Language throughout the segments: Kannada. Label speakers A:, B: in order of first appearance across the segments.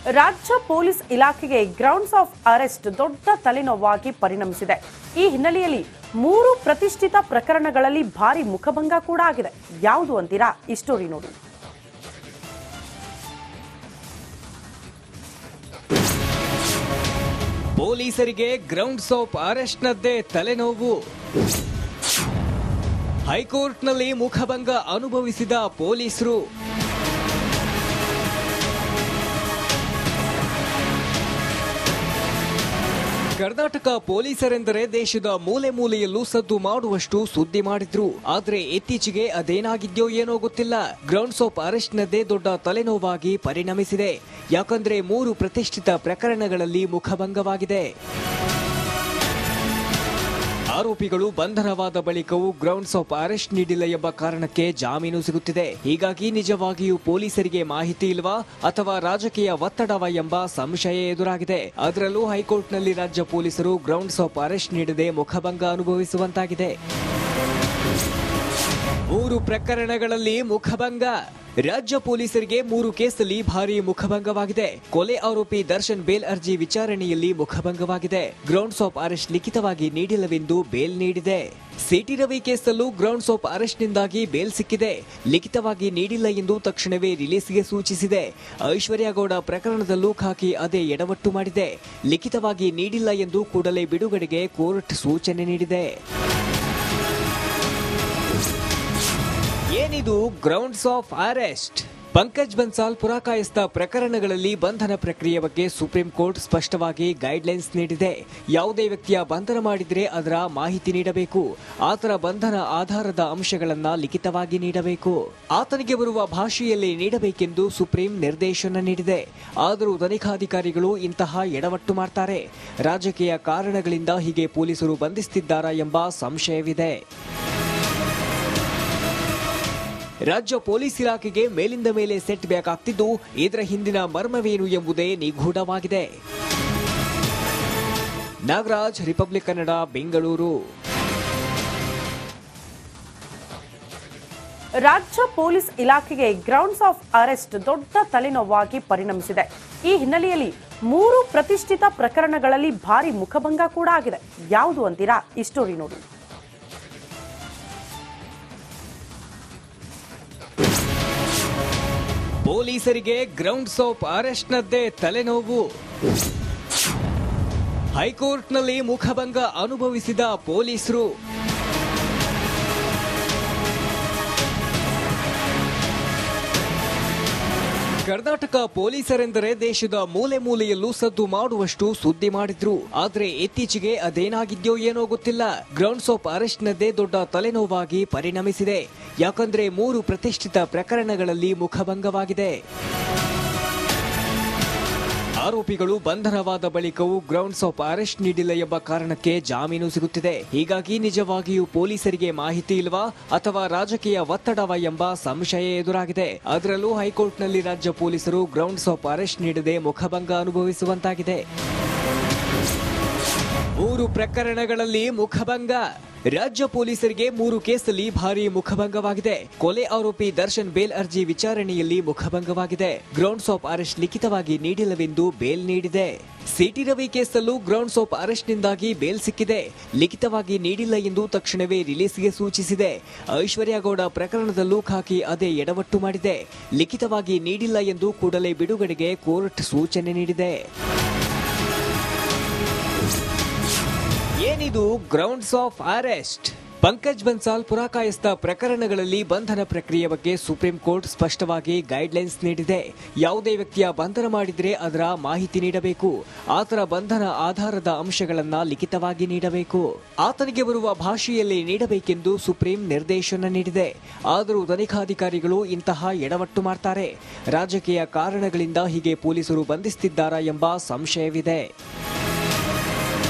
A: ರಾಜ್ಯ ಪೊಲೀಸ್ ಇಲಾಖೆಗೆ ಗ್ರೌಂಡ್ಸ್ ಆಫ್ ಅರೆಸ್ಟ್ ದೊಡ್ಡ ತಲೆನೋವಾಗಿ ಪರಿಣಮಿಸಿದೆ. ಈ ಹಿನ್ನೆಲೆಯಲ್ಲಿ 3 ಪ್ರತಿಷ್ಠಿತ ಪ್ರಕರಣಗಳಲ್ಲಿ ಭಾರಿ ಮುಖಭಂಗ ಕೂಡ ಆಗಿದೆ. ಯಾವುದು ಅಂತೀರಾ? ಈ ಸ್ಟೋರಿ ನೋಡಿ.
B: ಪೊಲೀಸರಿಗೆ ಗ್ರೌಂಡ್ಸ್ ಆಫ್ ಅರೆಸ್ಟ್ನದ್ದೇ ತಲೆನೋವು. ಹೈಕೋರ್ಟ್ನಲ್ಲಿ ಮುಖಭಂಗ ಅನುಭವಿಸಿದ ಪೊಲೀಸರು. ಕರ್ನಾಟಕ ಪೊಲೀಸರೆಂದರೆ ದೇಶದ ಮೂಲೆ ಮೂಲೆಯಲ್ಲೂ ಸದ್ದು ಮಾಡುವಷ್ಟು ಸುದ್ದಿ ಮಾಡಿದ್ರು. ಆದ್ರೆ ಇತ್ತೀಚೆಗೆ ಅದೇನಾಗಿದ್ಯೋ ಏನೋ ಗೊತ್ತಿಲ್ಲ, ಗ್ರೌಂಡ್ಸ್ ಆಫ್ ಅರೆಸ್ಟ್ನದ್ದೇ ದೊಡ್ಡ ತಲೆನೋವಾಗಿ ಪರಿಣಮಿಸಿದೆ. ಯಾಕಂದ್ರೆ 3 ಪ್ರತಿಷ್ಠಿತ ಪ್ರಕರಣಗಳಲ್ಲಿ ಮುಖಭಂಗವಾಗಿದೆ. ಆರೋಪಿಗಳು ಬಂಧನವಾದ ಬಳಿಕವೂ ಗ್ರೌಂಡ್ಸ್ ಆಫ್ ಅರೆಸ್ಟ್ ನೀಡಿಲ್ಲ ಎಂಬ ಕಾರಣಕ್ಕೆ ಜಾಮೀನು ಸಿಗುತ್ತಿದೆ. ಹೀಗಾಗಿ ನಿಜವಾಗಿಯೂ ಪೊಲೀಸರಿಗೆ ಮಾಹಿತಿ ಇಲ್ವಾ ಅಥವಾ ರಾಜಕೀಯ ಒತ್ತಡವ ಎಂಬ ಸಂಶಯ ಎದುರಾಗಿದೆ. ಅದರಲ್ಲೂ ಹೈಕೋರ್ಟ್ನಲ್ಲಿ ರಾಜ್ಯ ಪೊಲೀಸರು ಗ್ರೌಂಡ್ಸ್ ಆಫ್ ಅರೆಸ್ಟ್ ನೀಡದೆ ಮುಖಭಂಗ ಅನುಭವಿಸುವಂತಾಗಿದೆ. 3 ಪ್ರಕರಣಗಳಲ್ಲಿ ಮುಖಭಂಗ. ರಾಜ್ಯ ಪೊಲೀಸರಿಗೆ 3 ಕೇಸಲ್ಲಿ ಭಾರಿ ಮುಖಭಂಗವಾಗಿದೆ. ಕೊಲೆ ಆರೋಪಿ ದರ್ಶನ್ ಬೇಲ್ ಅರ್ಜಿ ವಿಚಾರಣೆಯಲ್ಲಿ ಮುಖಭಂಗವಾಗಿದೆ. ಗ್ರೌಂಡ್ಸ್ ಆಫ್ ಅರೆಸ್ಟ್ ಲಿಖಿತವಾಗಿ ನೀಡಿಲ್ಲವೆಂದು ಬೇಲ್ ನೀಡಿದೆ. ಸಿಟಿ ರವಿ ಕೇಸಲ್ಲೂ ಗ್ರೌಂಡ್ಸ್ ಆಫ್ ಅರೆಸ್ಟ್ನಿಂದಾಗಿ ಬೇಲ್ ಸಿಕ್ಕಿದೆ. ಲಿಖಿತವಾಗಿ ನೀಡಿಲ್ಲ ಎಂದು ತಕ್ಷಣವೇ ರಿಲೀಸ್ಗೆ ಸೂಚಿಸಿದೆ. ಐಶ್ವರ್ಯ ಗೌಡ ಪ್ರಕರಣದಲ್ಲೂ ಖಾಕಿ ಅದೇ ಎಡವಟ್ಟು ಮಾಡಿದೆ. ಲಿಖಿತವಾಗಿ ನೀಡಿಲ್ಲ ಎಂದು ಕೂಡಲೇ ಬಿಡುಗಡೆಗೆ ಕೋರ್ಟ್ ಸೂಚನೆ ನೀಡಿದೆ. ಏನಿದು grounds of arrest? Pankaj Bansal Purkayastha ಪ್ರಕರಣಗಳಲ್ಲಿ ಬಂಧನ ಪ್ರಕ್ರಿಯೆ ಬಗ್ಗೆ ಸುಪ್ರೀಂ ಕೋರ್ಟ್ ಸ್ಪಷ್ಟವಾಗಿ ಗೈಡ್ಲೈನ್ಸ್ ನೀಡಿದೆ. ಯಾವುದೇ ವ್ಯಕ್ತಿಯ ಬಂಧನ ಮಾಡಿದ್ರೆ ಅದರ ಮಾಹಿತಿ ನೀಡಬೇಕು. ಆತನ ಬಂಧನ ಆಧಾರದ ಅಂಶಗಳನ್ನ ಲಿಖಿತವಾಗಿ ನೀಡಬೇಕು. ಆತನಿಗೆ ಬರುವ ಭಾಷೆಯಲ್ಲಿ ನೀಡಬೇಕೆಂದು ಸುಪ್ರೀಂ ನಿರ್ದೇಶನ ನೀಡಿದೆ. ಆದರೂ ತನಿಖಾಧಿಕಾರಿಗಳು ಇಂತಹ ಎಡವಟ್ಟು ಮಾಡ್ತಾರೆ. ರಾಜಕೀಯ ಕಾರಣಗಳಿಂದ ಹೀಗೆ ಪೊಲೀಸರು ಬಂಧಿಸುತ್ತಿದ್ದಾರಾ ಎಂಬ ಸಂಶಯವಿದೆ. ರಾಜ್ಯ ಪೊಲೀಸ್ ಇಲಾಖೆಗೆ ಮೇಲಿಂದ ಮೇಲೆ ಸೆಟ್ ಬ್ಯಾಕ್ ಆಗ್ತಿದ್ದು, ಇದರ ಹಿಂದಿನ ಮರ್ಮವೇನು ಎಂಬುದೇ ನಿಗೂಢವಾಗಿದೆ. ನಾಗರಾಜ್, ರಿಪಬ್ಲಿಕ್ ಕನ್ನಡ, ಬೆಂಗಳೂರು.
A: ರಾಜ್ಯ ಪೊಲೀಸ್ ಇಲಾಖೆಗೆ ಗ್ರೌಂಡ್ಸ್ ಆಫ್ ಅರೆಸ್ಟ್ ದೊಡ್ಡ ತಲೆನೋವಾಗಿ ಪರಿಣಮಿಸಿದೆ. ಈ ಹಿನ್ನೆಲೆಯಲ್ಲಿ 3 ಪ್ರತಿಷ್ಠಿತ ಪ್ರಕರಣಗಳಲ್ಲಿ ಭಾರಿ ಮುಖಭಂಗ ಕೂಡ ಆಗಿದೆ. ಯಾವುದು ಅಂತೀರಾ? ಈ ಸ್ಟೋರಿ ನೋಡಿ.
B: ಪೊಲೀಸರಿಗೆ ಗ್ರೌಂಡ್ಸ್ ಆಫ್ ಅರೆಸ್ಟ್ನದ್ದೇ ತಲೆನೋವು. ಹೈಕೋರ್ಟ್ನಲ್ಲಿ ಮುಖಭಂಗ ಅನುಭವಿಸಿದ ಪೊಲೀಸರು. ಕರ್ನಾಟಕ ಪೊಲೀಸರೆಂದರೆ ದೇಶದ ಮೂಲೆ ಮೂಲೆಯಲ್ಲೂ ಸದ್ದು ಮಾಡುವಷ್ಟು ಸುದ್ದಿ ಮಾಡಿದ್ರು. ಆದ್ರೆ ಇತ್ತೀಚೆಗೆ ಅದೇನಾಗಿದ್ಯೋ ಏನೋ ಗೊತ್ತಿಲ್ಲ, ಗ್ರೌಂಡ್ಸ್ ಆಫ್ ಅರೆಸ್ಟ್ನದ್ದೇ ದೊಡ್ಡ ತಲೆನೋವಾಗಿ ಪರಿಣಮಿಸಿದೆ. ಯಾಕಂದ್ರೆ 3 ಪ್ರತಿಷ್ಠಿತ ಪ್ರಕರಣಗಳಲ್ಲಿ ಮುಖಭಂಗವಾಗಿದೆ. ಆರೋಪಿಗಳು ಬಂಧನವಾದ ಬಳಿಕವೂ ಗ್ರೌಂಡ್ಸ್ ಆಫ್ ಅರೆಸ್ಟ್ ನೀಡಿಲ್ಲ ಎಂಬ ಕಾರಣಕ್ಕೆ ಜಾಮೀನು ಸಿಗುತ್ತಿದೆ. ಹೀಗಾಗಿ ನಿಜವಾಗಿಯೂ ಪೊಲೀಸರಿಗೆ ಮಾಹಿತಿ ಇಲ್ವಾ ಅಥವಾ ರಾಜಕೀಯ ಒತ್ತಡವ ಎಂಬ ಸಂಶಯ ಎದುರಾಗಿದೆ. ಅದರಲ್ಲೂ ಹೈಕೋರ್ಟ್ನಲ್ಲಿ ರಾಜ್ಯ ಪೊಲೀಸರು ಗ್ರೌಂಡ್ಸ್ ಆಫ್ ಅರೆಸ್ಟ್ ನೀಡದೆ ಮುಖಭಂಗ ಅನುಭವಿಸುವಂತಾಗಿದೆ. 3 ಪ್ರಕರಣಗಳಲ್ಲಿ ಮುಖಭಂಗ. ರಾಜ್ಯ ಪೊಲೀಸರಿಗೆ 3 ಕೇಸಲ್ಲಿ ಭಾರಿ ಮುಖಭಂಗವಾಗಿದೆ. ಕೊಲೆ ಆರೋಪಿ ದರ್ಶನ್ ಬೇಲ್ ಅರ್ಜಿ ವಿಚಾರಣೆಯಲ್ಲಿ ಮುಖಭಂಗವಾಗಿದೆ. ಗ್ರೌಂಡ್ಸ್ ಆಫ್ ಅರೆಸ್ಟ್ ಲಿಖಿತವಾಗಿ ನೀಡಿಲ್ಲವೆಂದು ಬೇಲ್ ನೀಡಿದೆ. ಸಿಟಿ ರವಿ ಕೇಸಲ್ಲೂ ಗ್ರೌಂಡ್ಸ್ ಆಫ್ ಅರೆಸ್ಟ್ನಿಂದಾಗಿ ಬೇಲ್ ಸಿಕ್ಕಿದೆ. ಲಿಖಿತವಾಗಿ ನೀಡಿಲ್ಲ ಎಂದು ತಕ್ಷಣವೇ ರಿಲೀಸ್ಗೆ ಸೂಚಿಸಿದೆ. ಐಶ್ವರ್ಯ ಗೌಡ ಪ್ರಕರಣದಲ್ಲೂ ಖಾಕಿ ಅದೇ ಎಡವಟ್ಟು ಮಾಡಿದೆ. ಲಿಖಿತವಾಗಿ ನೀಡಿಲ್ಲ ಎಂದು ಕೂಡಲೇ ಬಿಡುಗಡೆಗೆ ಕೋರ್ಟ್ ಸೂಚನೆ ನೀಡಿದೆ. ಏನಿದು grounds of arrest? Pankaj Bansal Purkayastha ಪ್ರಕರಣಗಳಲ್ಲಿ ಬಂಧನ ಪ್ರಕ್ರಿಯೆ ಬಗ್ಗೆ ಸುಪ್ರೀಂ ಕೋರ್ಟ್ ಸ್ಪಷ್ಟವಾಗಿ ಗೈಡ್ಲೈನ್ಸ್ ನೀಡಿದೆ. ಯಾವುದೇ ವ್ಯಕ್ತಿಯ ಬಂಧನ ಮಾಡಿದ್ರೆ ಅದರ ಮಾಹಿತಿ ನೀಡಬೇಕು. ಆತನ ಬಂಧನ ಆಧಾರದ ಅಂಶಗಳನ್ನ ಲಿಖಿತವಾಗಿ ನೀಡಬೇಕು. ಆತನಿಗೆ ಬರುವ ಭಾಷೆಯಲ್ಲಿ ನೀಡಬೇಕೆಂದು ಸುಪ್ರೀಂ ನಿರ್ದೇಶನ ನೀಡಿದೆ. ಆದರೂ ತನಿಖಾಧಿಕಾರಿಗಳು ಇಂತಹ ಎಡವಟ್ಟು ಮಾಡ್ತಾರೆ. ರಾಜಕೀಯ ಕಾರಣಗಳಿಂದ ಹೀಗೆ ಪೊಲೀಸರು ಬಂಧಿಸುತ್ತಿದ್ದಾರಾ ಎಂಬ ಸಂಶಯವಿದೆ.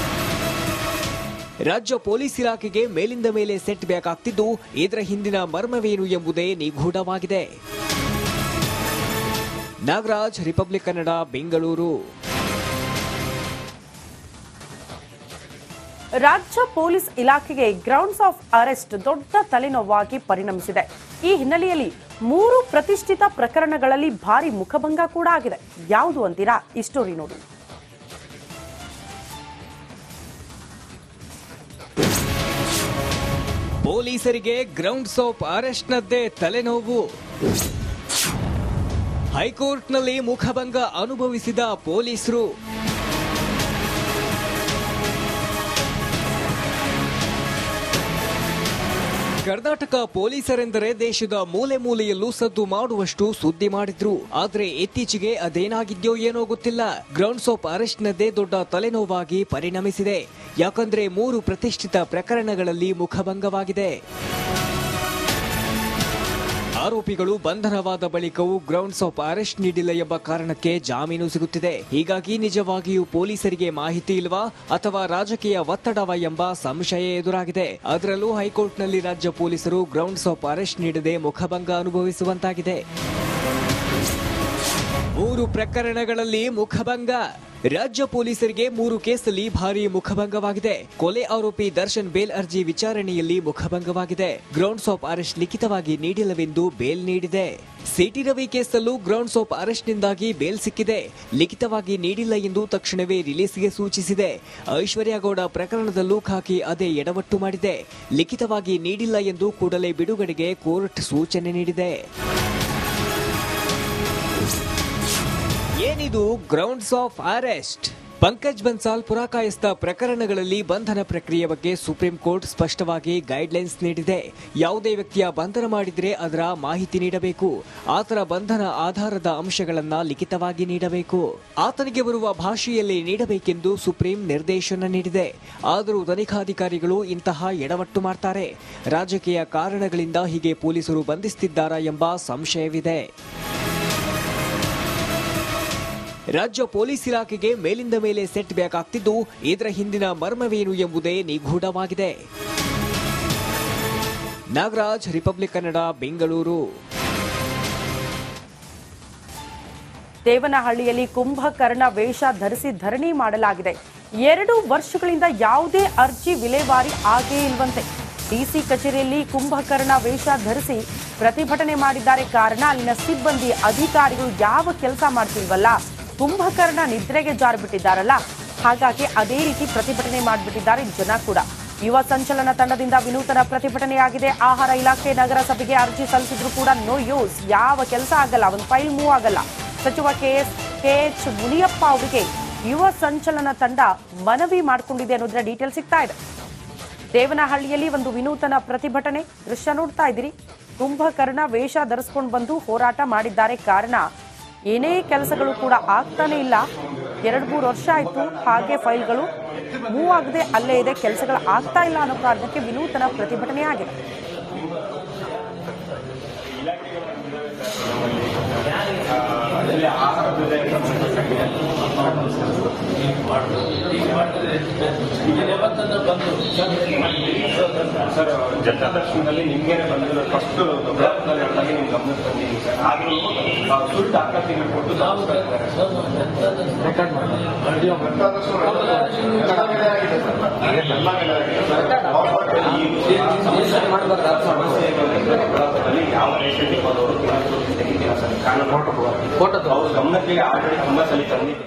B: ರಾಜ್ಯ ಪೊಲೀಸ್ ಇಲಾಖೆಗೆ ಮೇಲಿಂದ ಮೇಲೆ ಸೆಟ್ ಬ್ಯಾಕ್ ಆಗ್ತಿದ್ದು, ಇದರ ಹಿಂದಿನ ಮರ್ಮವೇನು ಎಂಬುದೇ ನಿಗೂಢವಾಗಿದೆ. ನಾಗರಾಜ್, ರಿಪಬ್ಲಿಕ್ ಕನ್ನಡ, ಬೆಂಗಳೂರು.
A: ರಾಜ್ಯ ಪೊಲೀಸ್ ಇಲಾಖೆಗೆ ಗ್ರೌಂಡ್ಸ್ ಆಫ್ ಅರೆಸ್ಟ್ ದೊಡ್ಡ ತಲೆನೋವಾಗಿ ಪರಿಣಮಿಸಿದೆ. ಈ ಹಿನ್ನೆಲೆಯಲ್ಲಿ 3 ಪ್ರತಿಷ್ಠಿತ ಪ್ರಕರಣಗಳಲ್ಲಿ ಭಾರಿ ಮುಖಭಂಗ ಕೂಡ ಆಗಿದೆ. ಯಾವುದು ಅಂತೀರಾ? ಈ ಸ್ಟೋರಿ ನೋಡಿ.
B: ಪೊಲೀಸರಿಗೆ ಗ್ರೌಂಡ್ಸ್ ಆಫ್ ಅರೆಸ್ಟ್ನದ್ದೇ ತಲೆನೋವು. ಹೈಕೋರ್ಟ್ನಲ್ಲಿ ಮುಖಭಂಗ ಅನುಭವಿಸಿದ ಪೊಲೀಸರು. ಕರ್ನಾಟಕ ಪೊಲೀಸರೆಂದರೆ ದೇಶದ ಮೂಲೆ ಮೂಲೆಯಲ್ಲೂ ಸದ್ದು ಮಾಡುವಷ್ಟು ಸುದ್ದಿ ಮಾಡಿದ್ರು. ಆದ್ರೆ ಇತ್ತೀಚೆಗೆ ಅದೇನಾಗಿದ್ಯೋ ಏನೋ ಗೊತ್ತಿಲ್ಲ. ಗ್ರೌಂಡ್ಸ್ ಆಫ್ ಅರೆಸ್ಟ್ನದ್ದೇ ದೊಡ್ಡ ತಲೆನೋವಾಗಿ ಪರಿಣಮಿಸಿದೆ. ಯಾಕಂದ್ರೆ 3 ಪ್ರತಿಷ್ಠಿತ ಪ್ರಕರಣಗಳಲ್ಲಿ ಮುಖಭಂಗವಾಗಿದೆ. ಆರೋಪಿಗಳು ಬಂಧನವಾದ ಬಳಿಕವೂ ಗ್ರೌಂಡ್ಸ್ ಆಫ್ ಅರೆಸ್ಟ್ ನೀಡಿಲ್ಲ ಎಂಬ ಕಾರಣಕ್ಕೆ ಜಾಮೀನು ಸಿಗುತ್ತಿದೆ. ಹೀಗಾಗಿ ನಿಜವಾಗಿಯೂ ಪೊಲೀಸರಿಗೆ ಮಾಹಿತಿ ಇಲ್ವಾ ಅಥವಾ ರಾಜಕೀಯ ಒತ್ತಡವ ಎಂಬ ಸಂಶಯ ಎದುರಾಗಿದೆ. ಅದರಲ್ಲೂ ಹೈಕೋರ್ಟ್ನಲ್ಲಿ ರಾಜ್ಯ ಪೊಲೀಸರು ಗ್ರೌಂಡ್ಸ್ ಆಫ್ ಅರೆಸ್ಟ್ ನೀಡದೆ ಮುಖಭಂಗ ಅನುಭವಿಸುವಂತಾಗಿದೆ. 3 ಪ್ರಕರಣಗಳಲ್ಲಿ ಮುಖಭಂಗ. ರಾಜ್ಯ ಪೊಲೀಸರಿಗೆ 3 ಕೇಸಲ್ಲಿ ಭಾರಿ ಮುಖಭಂಗವಾಗಿದೆ. ಕೊಲೆ ಆರೋಪಿ ದರ್ಶನ್ ಬೇಲ್ ಅರ್ಜಿ ವಿಚಾರಣೆಯಲ್ಲಿ ಮುಖಭಂಗವಾಗಿದೆ. ಗ್ರೌಂಡ್ಸ್ ಆಫ್ ಅರೆಸ್ಟ್ ಲಿಖಿತವಾಗಿ ನೀಡಿಲ್ಲವೆಂದು ಬೇಲ್ ನೀಡಿದೆ. ಸಿಟಿ ರವಿ ಕೇಸಲ್ಲೂ ಗ್ರೌಂಡ್ಸ್ ಆಫ್ ಅರೆಸ್ಟ್ನಿಂದಾಗಿ ಬೇಲ್ ಸಿಕ್ಕಿದೆ. ಲಿಖಿತವಾಗಿ ನೀಡಿಲ್ಲ ಎಂದು ತಕ್ಷಣವೇ ರಿಲೀಸ್ಗೆ ಸೂಚಿಸಿದೆ. ಐಶ್ವರ್ಯ ಗೌಡ ಪ್ರಕರಣದಲ್ಲೂ ಖಾಕಿ ಅದೇ ಎಡವಟ್ಟು ಮಾಡಿದೆ. ಲಿಖಿತವಾಗಿ ನೀಡಿಲ್ಲ ಎಂದು ಕೂಡಲೇ ಬಿಡುಗಡೆಗೆ ಕೋರ್ಟ್ ಸೂಚನೆ ನೀಡಿದೆ. ಏನಿದು grounds of arrest? Pankaj Bansal Purkayastha ಪ್ರಕರಣಗಳಲ್ಲಿ ಬಂಧನ ಪ್ರಕ್ರಿಯೆ ಬಗ್ಗೆ ಸುಪ್ರೀಂ ಕೋರ್ಟ್ ಸ್ಪಷ್ಟವಾಗಿ ಗೈಡ್ಲೈನ್ಸ್ ನೀಡಿದೆ. ಯಾವುದೇ ವ್ಯಕ್ತಿಯ ಬಂಧನ ಮಾಡಿದರೆ ಅದರ ಮಾಹಿತಿ ನೀಡಬೇಕು. ಆತನ ಬಂಧನ ಆಧಾರದ ಅಂಶಗಳನ್ನ ಲಿಖಿತವಾಗಿ ನೀಡಬೇಕು. ಆತನಿಗೆ ಬರುವ ಭಾಷೆಯಲ್ಲಿ ನೀಡಬೇಕೆಂದು ಸುಪ್ರೀಂ ನಿರ್ದೇಶನ ನೀಡಿದೆ. ಆದರೂ ತನಿಖಾಧಿಕಾರಿಗಳು ಇಂತಹ ಎಡವಟ್ಟು ಮಾಡ್ತಾರೆ. ರಾಜಕೀಯ ಕಾರಣಗಳಿಂದ ಹೀಗೆ ಪೊಲೀಸರು ಬಂಧಿಸುತ್ತಿದ್ದಾರಾ ಎಂಬ ಸಂಶಯವಿದೆ. ರಾಜ್ಯ ಪೊಲೀಸ್ ಇಲಾಖೆಗೆ ಮೇಲಿಂದ ಮೇಲೆ ಸೆಟ್ ಬ್ಯಾಕ್ ಆಗ್ತಿದ್ದು ಇದರ ಹಿಂದಿನ ಮರ್ಮವೇನು ಎಂಬುದೇ ನಿಗೂಢವಾಗಿದೆ. ನಾಗರಾಜ್, ರಿಪಬ್ಲಿಕ್ ಕನ್ನಡ, ಬೆಂಗಳೂರು.
A: ದೇವನಹಳ್ಳಿಯಲ್ಲಿ ಕುಂಭಕರ್ಣ ವೇಷ ಧರಿಸಿ ಧರಣಿ ಮಾಡಲಾಗಿದೆ. 2 ವರ್ಷಗಳಿಂದ ಯಾವುದೇ ಅರ್ಜಿ ವಿಲೇವಾರಿ ಆಗೇ ಇಲ್ವಂತೆ. ಡಿಸಿ ಕಚೇರಿಯಲ್ಲಿ ಕುಂಭಕರ್ಣ ವೇಷ ಧರಿಸಿ ಪ್ರತಿಭಟನೆ ಮಾಡಿದ್ದಾರೆ. ಕಾರಣ ಅಲ್ಲಿನ ಸಿಬ್ಬಂದಿ ಅಧಿಕಾರಿಗಳು ಯಾವ ಕೆಲಸ ಮಾಡ್ತಿಲ್ವಲ್ಲ, ಕುಂಭಕರ್ಣ ನಿದ್ರೆಗೆ ಜಾರಿಬಿಟ್ಟಿದ್ದಾರಲ್ಲ, ಹಾಗಾಗಿ ಅದೇ ರೀತಿ ಪ್ರತಿಭಟನೆ ಮಾಡಿಬಿಟ್ಟಿದ್ದಾರೆ ಜನ ಕೂಡ. ಯುವ ಸಂಚಲನ ತಂಡದಿಂದ ವಿನೂತನ ಪ್ರತಿಭಟನೆಯಾಗಿದೆ. ಆಹಾರ ಇಲಾಖೆ ನಗರಸಭೆಗೆ ಅರ್ಜಿ ಸಲ್ಲಿಸಿದ್ರು ಕೂಡ ನೋ ಯೂಸ್, ಯಾವ ಕೆಲಸ ಆಗಲ್ಲ, ಒಂದು ಫೈಲ್ ಮೂವ್ ಆಗಲ್ಲ. ಸಚಿವ ಕೆಎಚ್ ಮುನಿಯಪ್ಪ ಅವರಿಗೆ ಯುವ ಸಂಚಲನ ತಂಡ ಮನವಿ ಮಾಡಿಕೊಂಡಿದೆ ಅನ್ನೋದ್ರ ಡೀಟೇಲ್ ಸಿಗ್ತಾ ಇದೆ. ದೇವನಹಳ್ಳಿಯಲ್ಲಿ ಒಂದು ವಿನೂತನ ಪ್ರತಿಭಟನೆ ದೃಶ್ಯ ನೋಡ್ತಾ ಇದ್ದೀರಿ. ಕುಂಭಕರ್ಣ ವೇಷ ಧರಿಸ್ಕೊಂಡು ಬಂದು ಹೋರಾಟ ಮಾಡಿದ್ದಾರೆ. ಕಾರಣ ಏನೇ ಕೆಲಸಗಳು ಕೂಡ ಆಗ್ತಾನೆ ಇಲ್ಲ. 2-3 ವರ್ಷ ಆಯ್ತು, ಹಾಗೆ ಫೈಲ್ಗಳು ಮೂವ್ ಆಗದೆ ಅಲ್ಲೇ ಇದೆ, ಕೆಲಸಗಳು ಆಗ್ತಾ ಇಲ್ಲ ಅನ್ನೋ ಕಾರಣಕ್ಕೆ ವಿನೂತನ ಪ್ರತಿಭಟನೆ ಆಗಿದೆ.
C: ಸರ್, ಜನತಾ ದರ್ಶನದಲ್ಲಿ ನಿಮ್ಗೇನೆ ಬಂದಿರೋ ಫಸ್ಟ್ ನಿಮ್ಗೆ ಗಮನಕ್ಕೆ ಬಂದಿದ್ದೀವಿ ಸರ್. ಆದರೂ ಸುಳ್ಳು ದಾಖಲಾತಿಗಳು ಕೊಟ್ಟು ಯಾವ ರೇಷನ್ ಡಿಪೋದವರು ತೆಗಿತೀರಾ ಸರ್? ಕಾನೂನು ಅವ್ರ ಗಮನಕ್ಕೆ ಆಲ್ರೆಡಿ ತುಂಬಾ ಸಲ ತಂದಿದೆ.